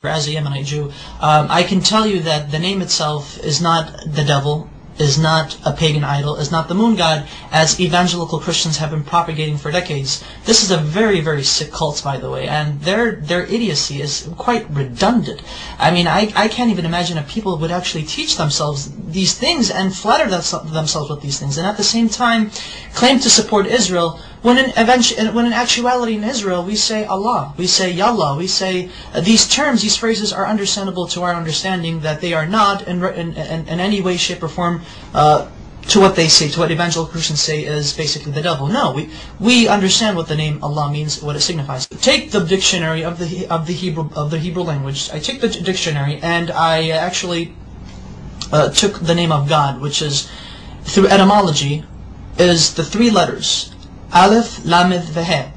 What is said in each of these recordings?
as a Yemenite Jew, I can tell you that the name itself is not the devil, is not a pagan idol, is not the moon god, as evangelical Christians have been propagating for decades. This is a very, very sick cult, by the way, and their idiocy is quite redundant. I mean, I can't even imagine if people would actually teach themselves these things and flatter themselves with these things, and at the same time claim to support Israel, when in actuality in Israel we say Allah, we say Yallah, we say these terms, these phrases are understandable to our understanding, that they are not in any way, shape or form to what they say, to what evangelical Christians say is basically the devil. No, we understand what the name Allah means, what it signifies. Take the dictionary of the Hebrew language. I take the dictionary and I actually took the name of God, which is, through etymology, is the three letters Aleph, Lamed, Veh.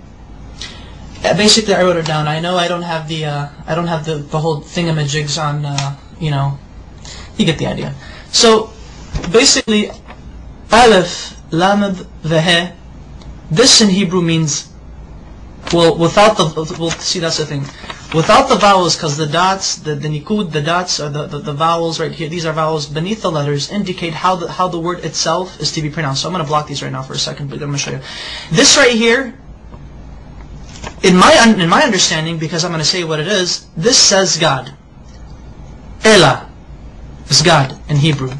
Basically, I wrote it down. I know I don't have the whole thingamajigs on, you get the idea. So basically, Aleph, Lamed, Veh. This in Hebrew means, well, see, that's the thing. Without the vowels, because the dots, the nikud, the dots, or the vowels right here, these are vowels beneath the letters, indicate how the word itself is to be pronounced. So I'm going to block these right now for a second, but I'm going to show you. This right here, in my understanding, because I'm going to say what it is, this says God. Elah is God in Hebrew.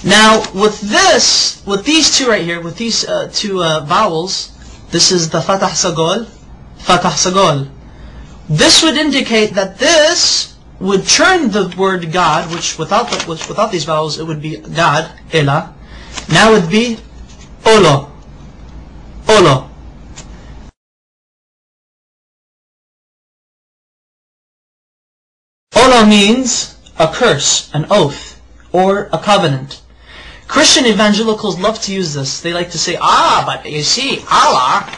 Now, with these two right here, with these two vowels, this is the Fatah Sagol, Fatah Sagol. This would indicate that this would turn the word God, which without these vowels it would be God, Elah. Now it would be Olo, Olo. Olo means a curse, an oath, or a covenant. Christian evangelicals love to use this. They like to say, but you see, Allah,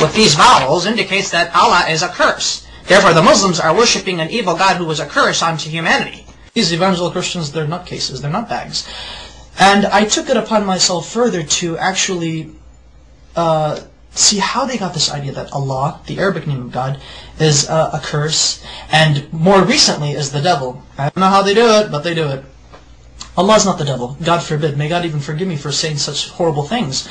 with these vowels, indicates that Allah is a curse. Therefore, the Muslims are worshipping an evil God who was a curse onto humanity. These evangelical Christians, they're nutcases, they're nutbags. And I took it upon myself further to actually see how they got this idea that Allah, the Arabic name of God, is a curse, and more recently is the devil. I don't know how they do it, but they do it. Allah is not the devil. God forbid. May God even forgive me for saying such horrible things.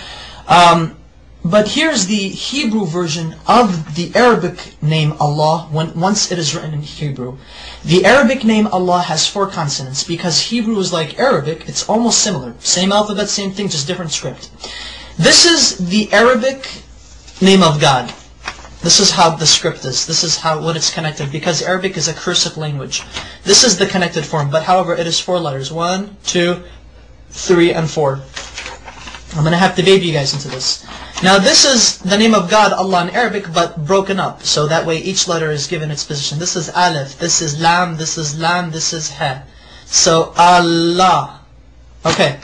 But here's the Hebrew version of the Arabic name Allah once it is written in Hebrew. The Arabic name Allah has 4 consonants because Hebrew is like Arabic. It's almost similar. Same alphabet, same thing, just different script. This is the Arabic name of God. This is how the script is. This is what it's connected, because Arabic is a cursive language. This is the connected form, but however it is 4 letters. 1, 2, 3, and 4. I'm going to have to baby you guys into this. Now this is the name of God, Allah in Arabic, but broken up. So that way each letter is given its position. This is Aleph, this is Lam, this is Lam, this is Ha. So Allah. Okay.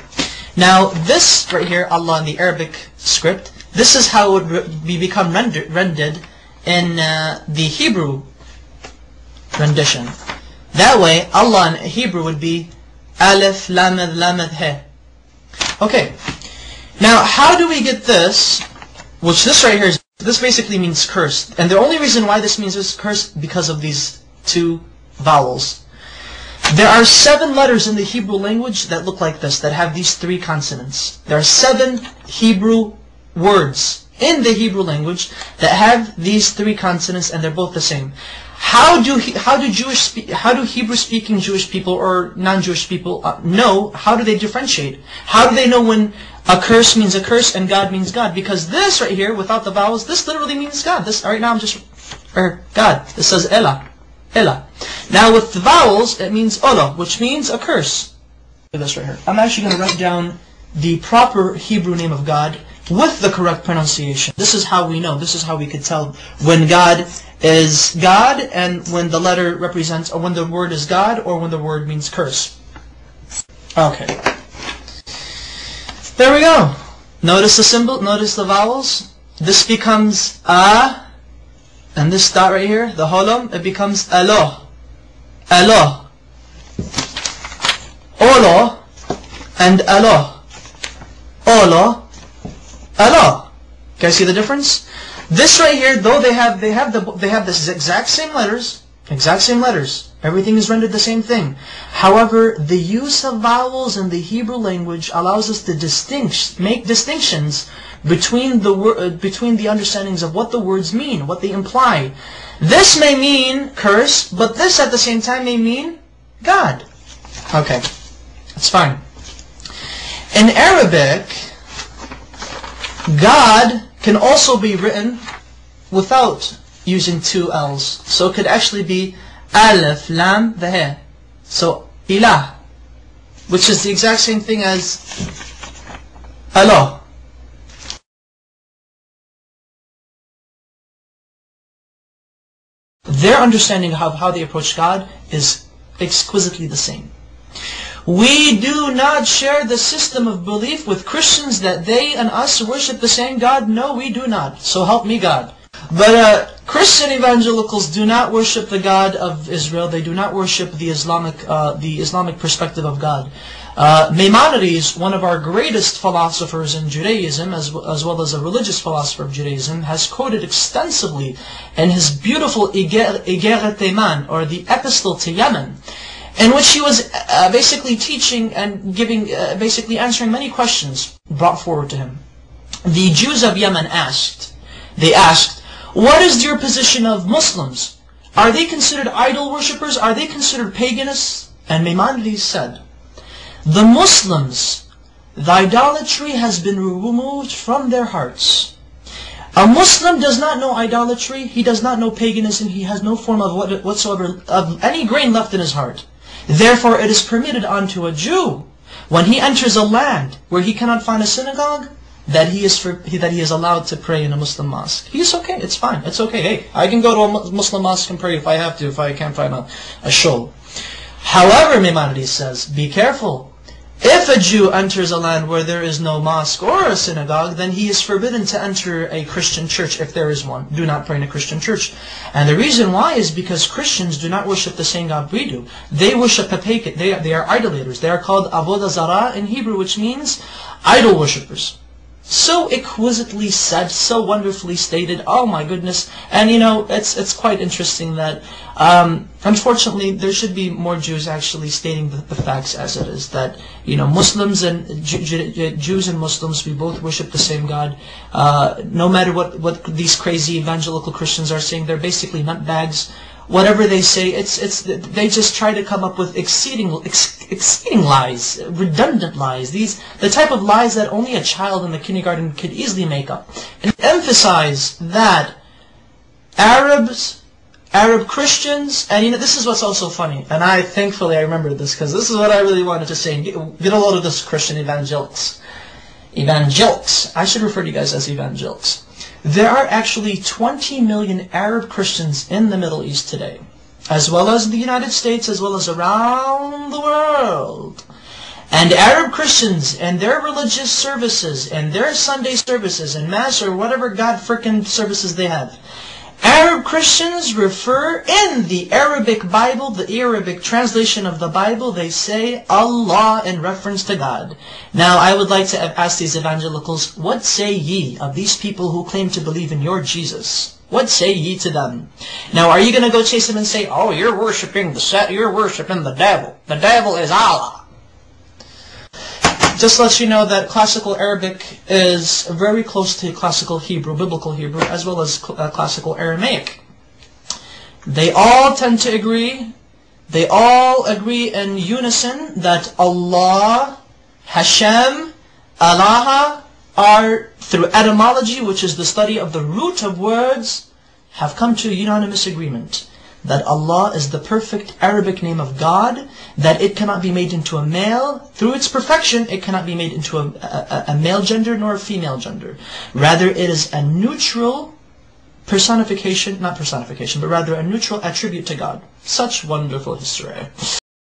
Now this right here, Allah in the Arabic script, this is how it would become rendered in the Hebrew rendition. That way, Allah in Hebrew would be Aleph, Lamed, Lamed, He. Okay. Now, how do we get this? Which this right here is, this basically means cursed. And the only reason why this means is cursed because of these 2 vowels. There are 7 letters in the Hebrew language that look like this, that have these 3 consonants. There are 7 Hebrew words in the Hebrew language that have these 3 consonants, and they're both the same. How do Hebrew-speaking Jewish people or non-Jewish people know? How do they differentiate? How do they know when a curse means a curse and God means God? Because this right here, without the vowels, this literally means God. This right now I'm just God. This says Elah, Elah. Now with the vowels, it means Olo, which means a curse. Look at this right here. I'm actually going to write down the proper Hebrew name of God with the correct pronunciation. This is how we know. This is how we could tell when God is God and when the letter represents, or when the word is God, or when the word means curse. Okay. There we go. Notice the symbol, notice the vowels. This becomes A, and this dot right here, the holom, it becomes Alo. Alo. Olo and Alo. Olo, Alo. Can you see the difference? This right here, though they have the exact same letters, Exact same letters. Everything is rendered the same thing. However, the use of vowels in the Hebrew language allows us to make distinctions between the understandings of what the words mean, what they imply. This may mean curse, but this at the same time may mean God. Okay, that's fine. In Arabic, God can also be written without using two L's. So it could actually be Alif, Lam, the He. So, Ilah, which is the exact same thing as Allah. Their understanding of how they approach God is exquisitely the same. We do not share the system of belief with Christians that they and us worship the same God. No, we do not. So help me God. But Christian evangelicals do not worship the God of Israel. They do not worship the Islamic perspective of God. Maimonides, one of our greatest philosophers in Judaism, as well as a religious philosopher of Judaism, has quoted extensively in his beautiful Igeret Teiman, or the Epistle to Yemen, in which he was basically teaching and giving, basically answering many questions brought forward to him. The Jews of Yemen asked, what is your position of Muslims? Are they considered idol worshippers? Are they considered paganists? And Maimonides said, the Muslims, the idolatry has been removed from their hearts. A Muslim does not know idolatry, he does not know paganism, he has no form of whatsoever of any grain left in his heart. Therefore it is permitted unto a Jew, when he enters a land where he cannot find a synagogue, that he is allowed to pray in a Muslim mosque. He's okay, it's fine, it's okay. Hey, I can go to a Muslim mosque and pray if I have to, if I can't find a shul. However, Maimonides says, be careful. If a Jew enters a land where there is no mosque or a synagogue, then he is forbidden to enter a Christian church if there is one. Do not pray in a Christian church. And the reason why is because Christians do not worship the same God we do. They worship a pagan. They are idolaters. They are called avodah zarah in Hebrew, which means idol worshippers. So exquisitely said, so wonderfully stated. Oh my goodness! And you know, it's quite interesting that unfortunately there should be more Jews actually stating the facts as it is. That you know, Muslims and Jews and Muslims, we both worship the same God. No matter what these crazy evangelical Christians are saying, they're basically nutbags. Whatever they say, they just try to come up with exceeding lies, redundant lies. The type of lies that only a child in the kindergarten could easily make up. And emphasize that Arab Christians, and you know, this is what's also funny, and thankfully I remember this, because this is what I really wanted to say. Get a load of this, Christian evangelics. I should refer to you guys as evangelics. There are actually 20 million Arab Christians in the Middle East today, as well as the United States, as well as around the world. And Arab Christians and their religious services and their Sunday services and Mass or whatever God frickin' services they have, Arab Christians refer in the Arabic Bible, the Arabic translation of the Bible, they say Allah in reference to God. Now I would like to ask these evangelicals, what say ye of these people who claim to believe in your Jesus? What say ye to them? Now are you going to go chase them and say, oh, you're worshiping the devil. The devil is Allah. Just to let you know that classical Arabic is very close to classical Hebrew, biblical Hebrew, as well as classical Aramaic. They all tend to agree, they all agree in unison that Allah, Hashem, Allah are, through etymology, which is the study of the root of words, have come to a unanimous agreement that Allah is the perfect Arabic name of God, that it cannot be made into a male. Through its perfection, it cannot be made into a male gender nor a female gender. Rather, it is a neutral personification, not personification, but rather a neutral attribute to God. Such wonderful history.